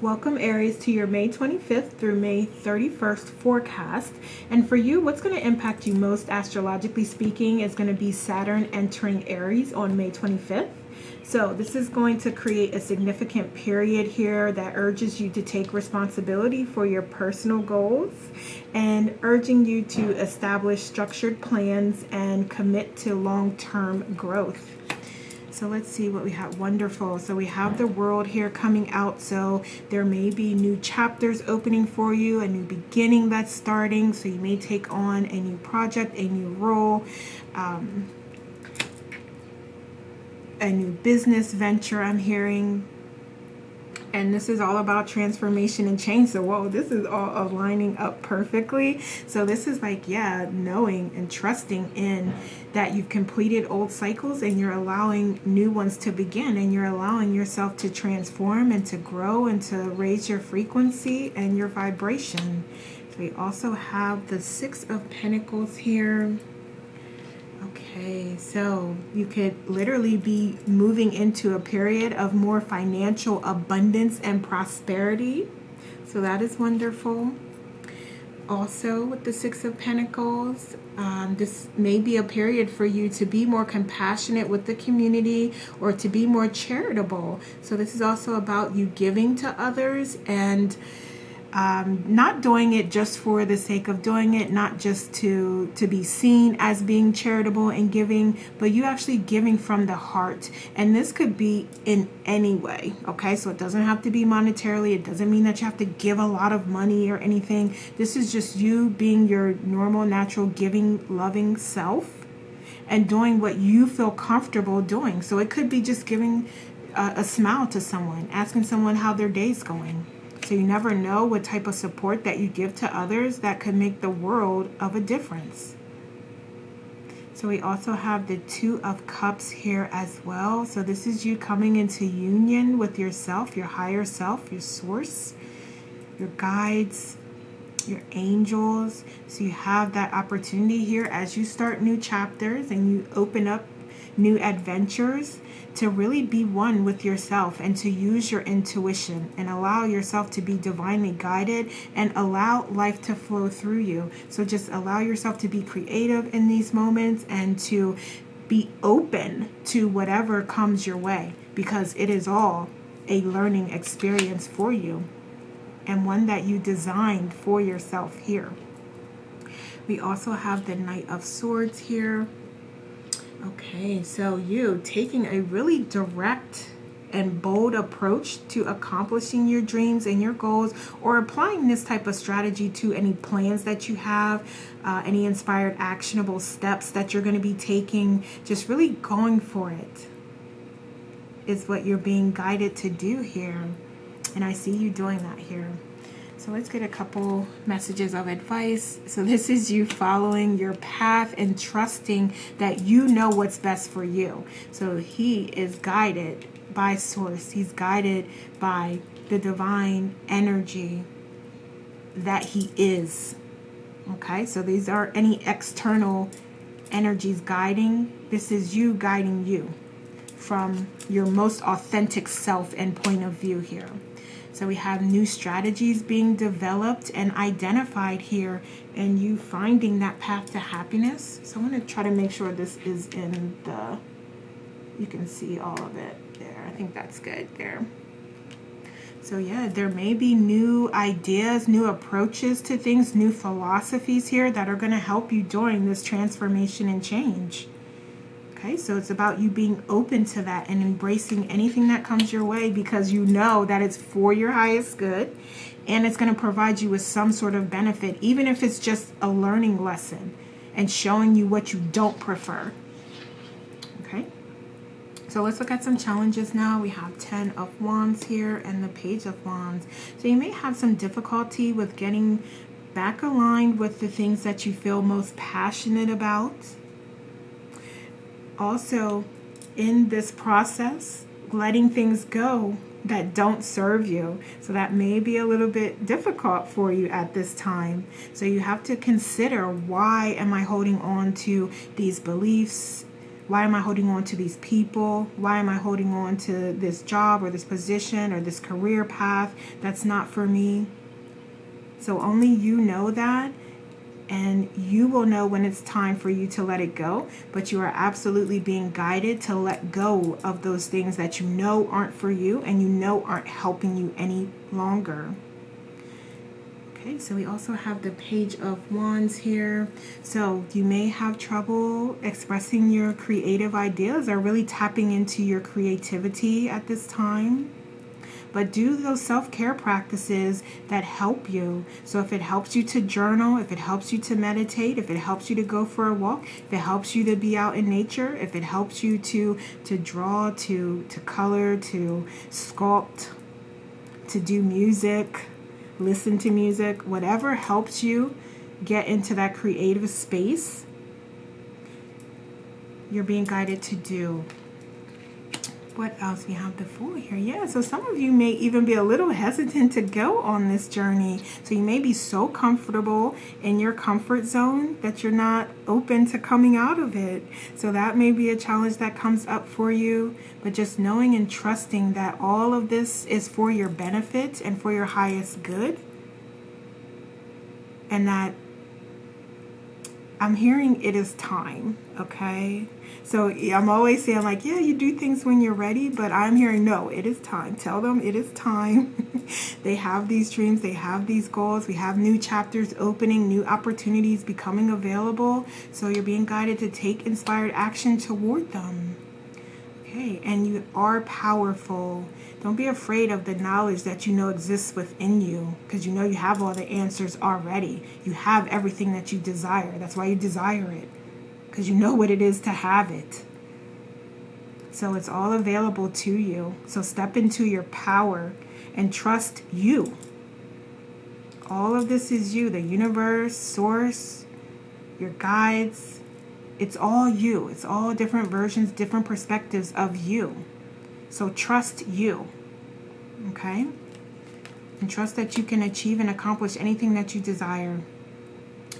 Welcome, Aries, to your May 25th through May 31st forecast. And for you, what's going to impact you most astrologically speaking is going to be Saturn entering Aries on May 25th. So this is going to create a significant period here that urges you to take responsibility for your personal goals and urging you to establish structured plans and commit to long-term growth. So let's see what we have. Wonderful. So we have the world here coming out. So there may be new chapters opening for you, a new beginning that's starting. So you may take on a new project, a new role, a new business venture, I'm hearing. And this is all about transformation and change. So, whoa, this is all aligning up perfectly. So this is like, yeah, knowing and trusting in that you've completed old cycles and you're allowing new ones to begin, and you're allowing yourself to transform and to grow and to raise your frequency and your vibration. So we also have the Six of Pentacles here. Okay, so you could literally be moving into a period of more financial abundance and prosperity. So that is wonderful. Also, with the Six of Pentacles, this may be a period for you to be more compassionate with the community or to be more charitable. So this is also about you giving to others and not doing it just for the sake of doing it, not just to be seen as being charitable and giving, but you actually giving from the heart. And this could be in any way, okay? So it doesn't have to be monetarily. It doesn't mean that you have to give a lot of money or anything. This is just you being your normal, natural, giving, loving self and doing what you feel comfortable doing. So it could be just giving a smile to someone, asking someone how their day's going. So you never know what type of support that you give to others that could make the world of a difference. So we also have the Two of Cups here as well. So this is you coming into union with yourself, your higher self, your source, your guides, your angels. So you have that opportunity here as you start new chapters and you open up new adventures to really be one with yourself and to use your intuition and allow yourself to be divinely guided and allow life to flow through you. So just allow yourself to be creative in these moments and to be open to whatever comes your way, because it is all a learning experience for you and one that you designed for yourself here. We also have the Knight of Swords here. Okay, so you taking a really direct and bold approach to accomplishing your dreams and your goals, or applying this type of strategy to any plans that you have, any inspired actionable steps that you're going to be taking, just really going for it is what you're being guided to do here. And I see you doing that here. So let's get a couple messages of advice. So this is you following your path and trusting that you know what's best for you. So he is guided by source. He's guided by the divine energy that he is. Okay, so these aren't any external energies guiding. This is you guiding you from your most authentic self and point of view here. So we have new strategies being developed and identified here, and you finding that path to happiness. So I'm going to try to make sure this is in the, you can see all of it there. I think that's good there. So yeah, there may be new ideas, new approaches to things, new philosophies here that are going to help you during this transformation and change. Okay, so it's about you being open to that and embracing anything that comes your way, because you know that it's for your highest good and it's going to provide you with some sort of benefit, even if it's just a learning lesson and showing you what you don't prefer. Okay, so let's look at some challenges now. We have 10 of Wands here and the Page of Wands. So you may have some difficulty with getting back aligned with the things that you feel most passionate about. Also, in this process, letting things go that don't serve you. So that may be a little bit difficult for you at this time. So you have to consider, why am I holding on to these beliefs, Why am I holding on to these people? Why am I holding on to this job or this position or this career path that's not for me? So only you know that, and you will know when it's time for you to let it go. But you are absolutely being guided to let go of those things that you know aren't for you and you know aren't helping you any longer. Okay, so we also have the Page of Wands here. So you may have trouble expressing your creative ideas or really tapping into your creativity at this time. But do those self-care practices that help you. So if it helps you to journal, if it helps you to meditate, if it helps you to go for a walk, if it helps you to be out in nature, if it helps you to draw, to color, to sculpt, to do music, listen to music, whatever helps you get into that creative space, you're being guided to do. What else? We have the Fool here. Yeah, so some of you may even be a little hesitant to go on this journey. So you may be so comfortable in your comfort zone that you're not open to coming out of it. So that may be a challenge that comes up for you. But just knowing and trusting that all of this is for your benefit and for your highest good. And that I'm hearing it is time, okay? So I'm always saying like, yeah, you do things when you're ready, but I'm hearing, no, it is time. Tell them it is time. They have these dreams, they have these goals. We have new chapters opening, new opportunities becoming available. So you're being guided to take inspired action toward them. Okay, and you are powerful. Don't be afraid of the knowledge that you know exists within you, because you know you have all the answers already. You have everything that you desire. That's why you desire it, because you know what it is to have it. So it's all available to you. So step into your power and trust you. All of this is you, the universe, source, your guides. It's all you. It's all different versions, different perspectives of you. So trust you, okay? And trust that you can achieve and accomplish anything that you desire.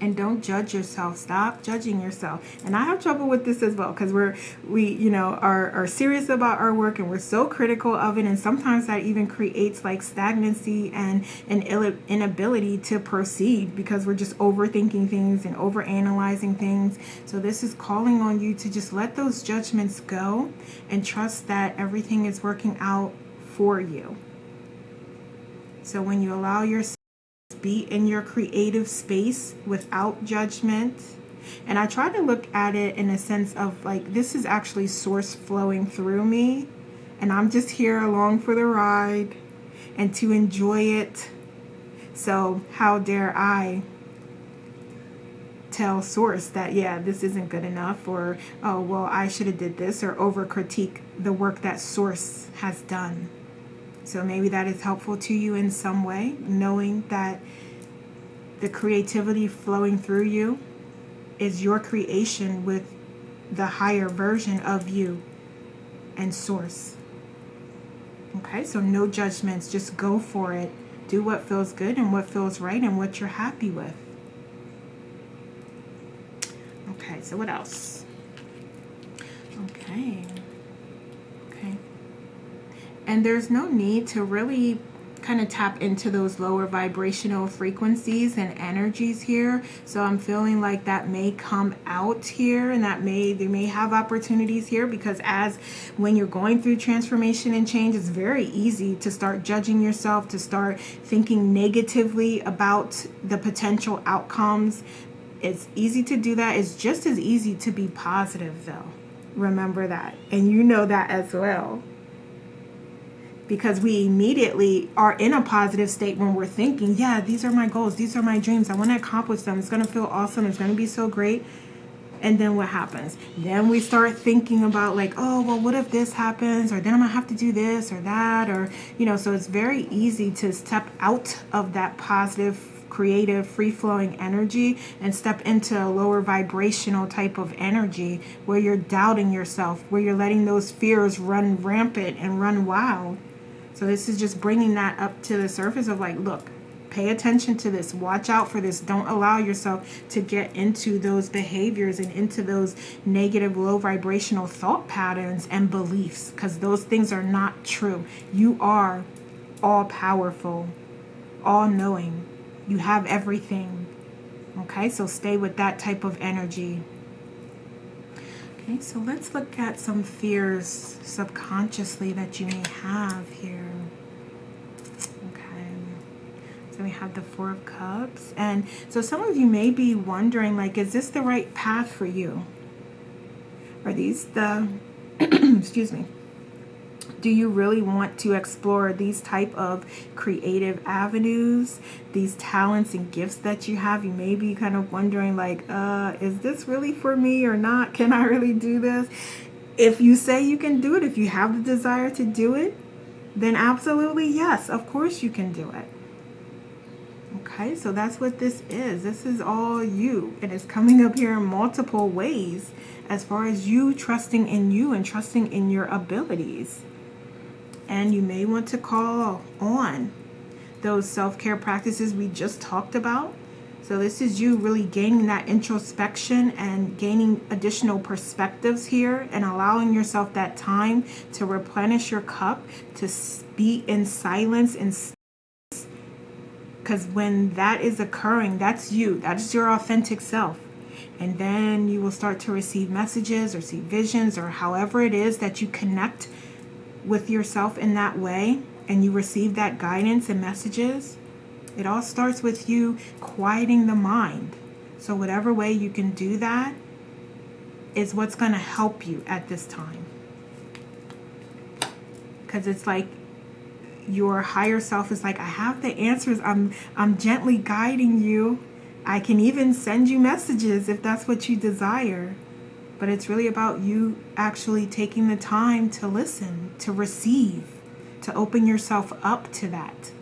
And don't judge yourself. Stop judging yourself. And I have trouble with this as well, because we are serious about our work and we're so critical of it. And sometimes that even creates like stagnancy and an inability to proceed, because we're just overthinking things and overanalyzing things. So this is calling on you to just let those judgments go and trust that everything is working out for you. So when you allow yourself be in your creative space without judgment. And I try to look at it in a sense of like, this is actually source flowing through me, and I'm just here along for the ride and to enjoy it. So how dare I tell source that, yeah, this isn't good enough, or, oh, well, I should have did this, or over critique the work that source has done. So maybe that is helpful to you in some way, knowing that the creativity flowing through you is your creation with the higher version of you and source. Okay, so no judgments, just go for it. Do what feels good and what feels right and what you're happy with. Okay, so what else? Okay. And there's no need to really kind of tap into those lower vibrational frequencies and energies here. So I'm feeling like that may come out here, and they may have opportunities here, because when you're going through transformation and change, it's very easy to start judging yourself, to start thinking negatively about the potential outcomes. It's easy to do that. It's just as easy to be positive though. Remember that. And you know that as well. Because we immediately are in a positive state when we're thinking, yeah, these are my goals, these are my dreams, I want to accomplish them, it's going to feel awesome, it's going to be so great. And then what happens? Then we start thinking about like, oh, well, what if this happens? Or then I'm going to have to do this or that. Or, so it's very easy to step out of that positive, creative, free-flowing energy and step into a lower vibrational type of energy where you're doubting yourself, where you're letting those fears run rampant and run wild. So this is just bringing that up to the surface of like, look, pay attention to this. Watch out for this. Don't allow yourself to get into those behaviors and into those negative, low vibrational thought patterns and beliefs, because those things are not true. You are all powerful, all knowing. You have everything. Okay, so stay with that type of energy. Okay, so let's look at some fears subconsciously that you may have here. Okay, so we have the Four of Cups. And so some of you may be wondering, like, is this the right path for you? Are these the, excuse me, do you really want to explore these type of creative avenues, these talents and gifts that you have? You may be kind of wondering, like, is this really for me or not? Can I really do this? If you say you can do it, if you have the desire to do it, then absolutely yes, of course you can do it. Okay, so that's what this is. This is all you. And it's coming up here in multiple ways as far as you trusting in you and trusting in your abilities. And you may want to call on those self-care practices we just talked about. So this is you really gaining that introspection and gaining additional perspectives here and allowing yourself that time to replenish your cup, to be in silence and stillness. Because when that is occurring, that's you. That's your authentic self. And then you will start to receive messages or see visions or however it is that you connect with yourself in that way, and you receive that guidance and messages. It all starts with you quieting the mind. So whatever way you can do that is what's going to help you at this time. Because it's like your higher self is like, I have the answers. I'm gently guiding you. I can even send you messages if that's what you desire. But it's really about you actually taking the time to listen, to receive, to open yourself up to that.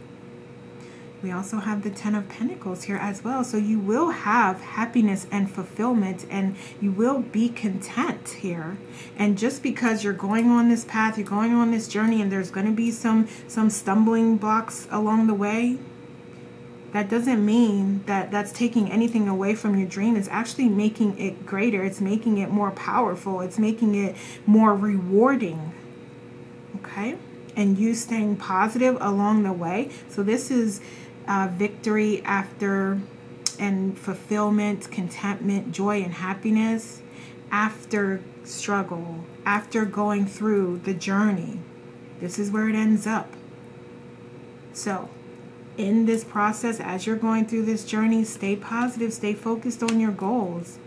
We also have the Ten of Pentacles here as well. So you will have happiness and fulfillment, and you will be content here. And just because you're going on this path, you're going on this journey, and there's going to be some stumbling blocks along the way, that doesn't mean that that's taking anything away from your dream. It's actually making it greater. It's making it more powerful. It's making it more rewarding. Okay? And you staying positive along the way. So this is victory after, and fulfillment, contentment, joy, and happiness after struggle, after going through the journey. This is where it ends up. So in this process, as you're going through this journey, stay positive, stay focused on your goals.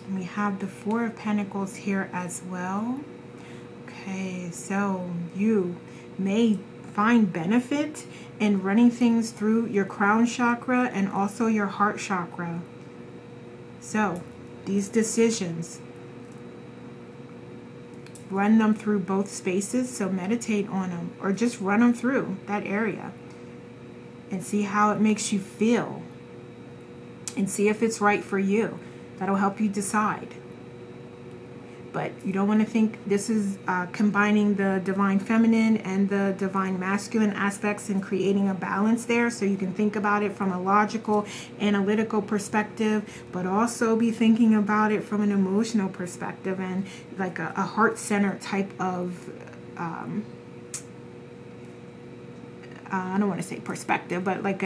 And we have the Four of Pentacles here as well. Okay, so you may find benefit in running things through your crown chakra and also your heart chakra. So these decisions, run them through both spaces. So meditate on them, or just run them through that area and see how it makes you feel, and see if it's right for you. That'll help you decide. But you don't want to think this is combining the divine feminine and the divine masculine aspects and creating a balance there. So you can think about it from a logical, analytical perspective, but also be thinking about it from an emotional perspective and like a heart-centered type of I don't want to say perspective, but like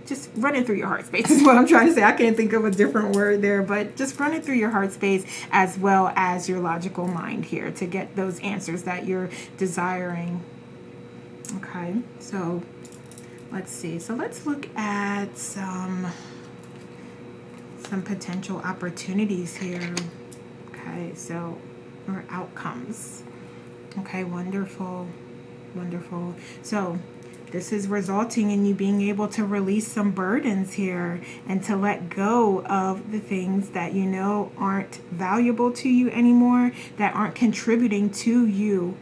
just run it through your heart space is what I'm trying to say. I can't think of a different word there, but just run it through your heart space as well as your logical mind here to get those answers that you're desiring. Okay, so let's see. So let's look at some potential opportunities here. Okay, so or outcomes. Okay, wonderful, wonderful. So this is resulting in you being able to release some burdens here and to let go of the things that you know aren't valuable to you anymore, that aren't contributing to you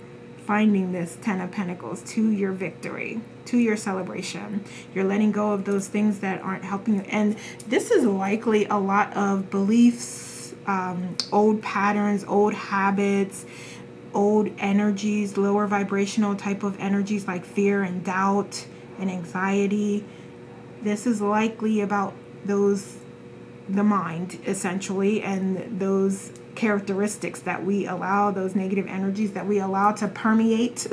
finding this Ten of Pentacles, to your victory, to your celebration. You're letting go of those things that aren't helping you. And this is likely a lot of beliefs, old patterns, old habits, old energies, lower vibrational type of energies like fear and doubt and anxiety. This is likely about the mind, essentially, and those characteristics that we allow, those negative energies that we allow to permeate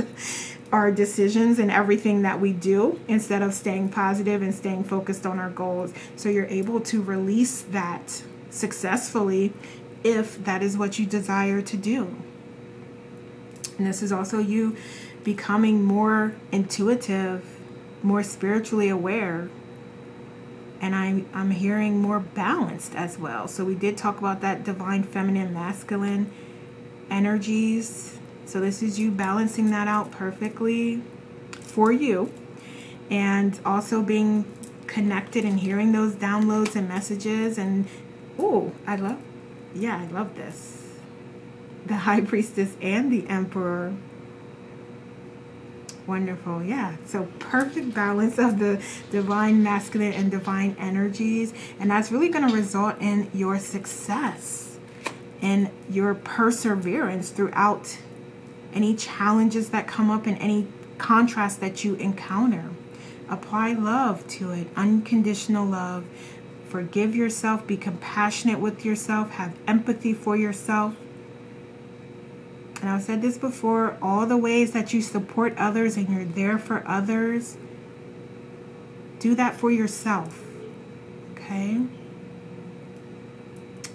our decisions and everything that we do, instead of staying positive and staying focused on our goals. So you're able to release that successfully if that is what you desire to do. And this is also you becoming more intuitive, more spiritually aware. And I'm hearing more balanced as well. So we did talk about that divine feminine, masculine energies. So this is you balancing that out perfectly for you. And also being connected and hearing those downloads and messages. And, I love this. The High Priestess and the Emperor. Wonderful. Yeah. So perfect balance of the divine masculine and divine energies. And that's really going to result in your success and your perseverance throughout any challenges that come up and any contrast that you encounter. Apply love to it. Unconditional love. Forgive yourself. Be compassionate with yourself. Have empathy for yourself. And I've said this before, all the ways that you support others and you're there for others, do that for yourself, okay?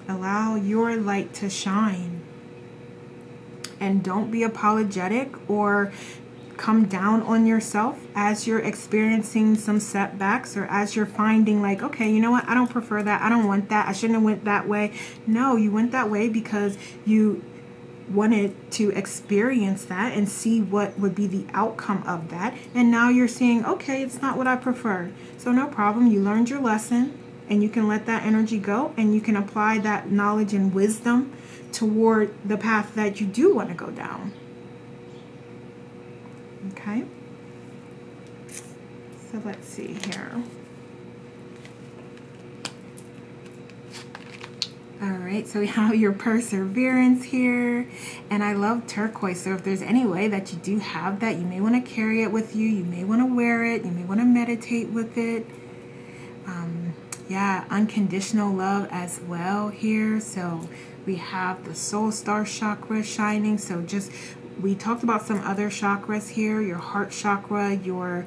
Allow your light to shine. And don't be apologetic or come down on yourself as you're experiencing some setbacks, or as you're finding like, okay, you know what, I don't prefer that, I don't want that, I shouldn't have went that way. No, you went that way because you wanted to experience that and see what would be the outcome of that. And now you're seeing, okay, it's not what I prefer. So no problem. You learned your lesson and you can let that energy go, and you can apply that knowledge and wisdom toward the path that you do want to go down. Okay. So let's see here. All right, so we have your perseverance here, and I love turquoise. So if there's any way that you do have that, you may want to carry it with you. You may want to wear it. You may want to meditate with it. Unconditional love as well here. So we have the soul star chakra shining. So we talked about some other chakras here, your heart chakra, your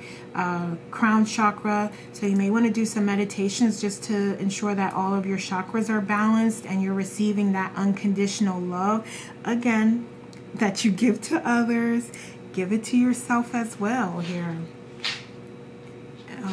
crown chakra. So you may want to do some meditations just to ensure that all of your chakras are balanced and you're receiving that unconditional love. Again, that you give to others, give it to yourself as well here.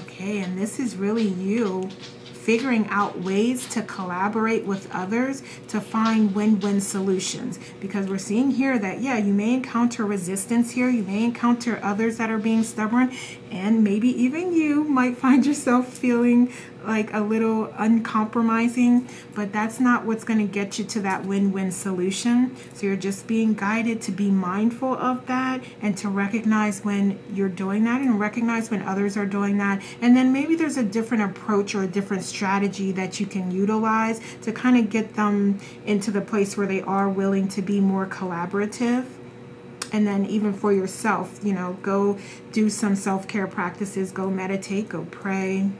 Okay, and this is really you figuring out ways to collaborate with others to find win-win solutions, because we're seeing here that you may encounter resistance here, you may encounter others that are being stubborn, and maybe even you might find yourself feeling like a little uncompromising, but that's not what's going to get you to that win-win solution. So you're just being guided to be mindful of that and to recognize when you're doing that and recognize when others are doing that. And then maybe there's a different approach or a different strategy that you can utilize to kind of get them into the place where they are willing to be more collaborative. And then even for yourself, go do some self-care practices, go meditate, go pray,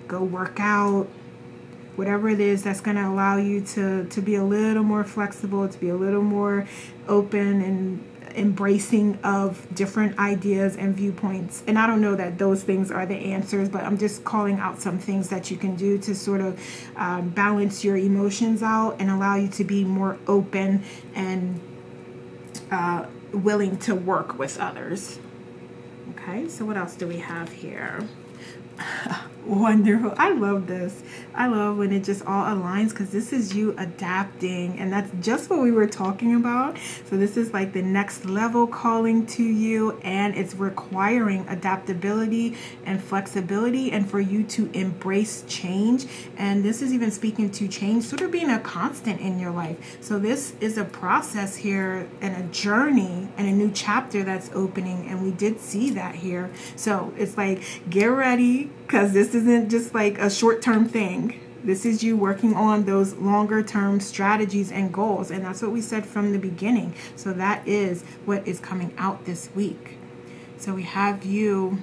go work out, whatever it is that's going to allow you to be a little more flexible, to be a little more open and embracing of different ideas and viewpoints. And I don't know that those things are the answers, but I'm just calling out some things that you can do to sort of balance your emotions out and allow you to be more open and willing to work with others. Okay, so what else do we have here? Wonderful. I love this. I love when it just all aligns, because this is you adapting, and that's just what we were talking about. So this is like the next level calling to you, and it's requiring adaptability and flexibility, and for you to embrace change. And this is even speaking to change sort of being a constant in your life. So this is a process here and a journey and a new chapter that's opening, and we did see that here. So it's like, get ready, because this isn't just like a short-term thing. This is you working on those longer-term strategies and goals. And that's what we said from the beginning. So that is what is coming out this week. So we have you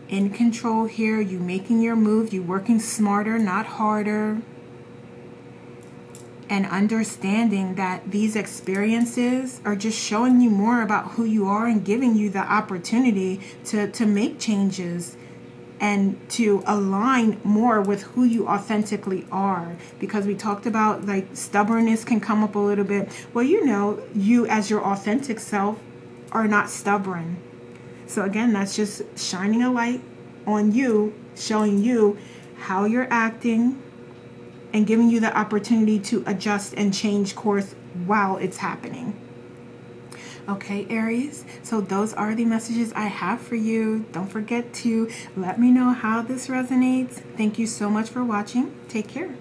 in control here. You making your move. You working smarter, not harder. And understanding that these experiences are just showing you more about who you are and giving you the opportunity to make changes and to align more with who you authentically are. Because we talked about like stubbornness can come up a little bit. Well, you know, you as your authentic self are not stubborn. So again, that's just shining a light on you, showing you how you're acting, and giving you the opportunity to adjust and change course while it's happening. Okay, Aries, so those are the messages I have for you. Don't forget to let me know how this resonates. Thank you so much for watching. Take care.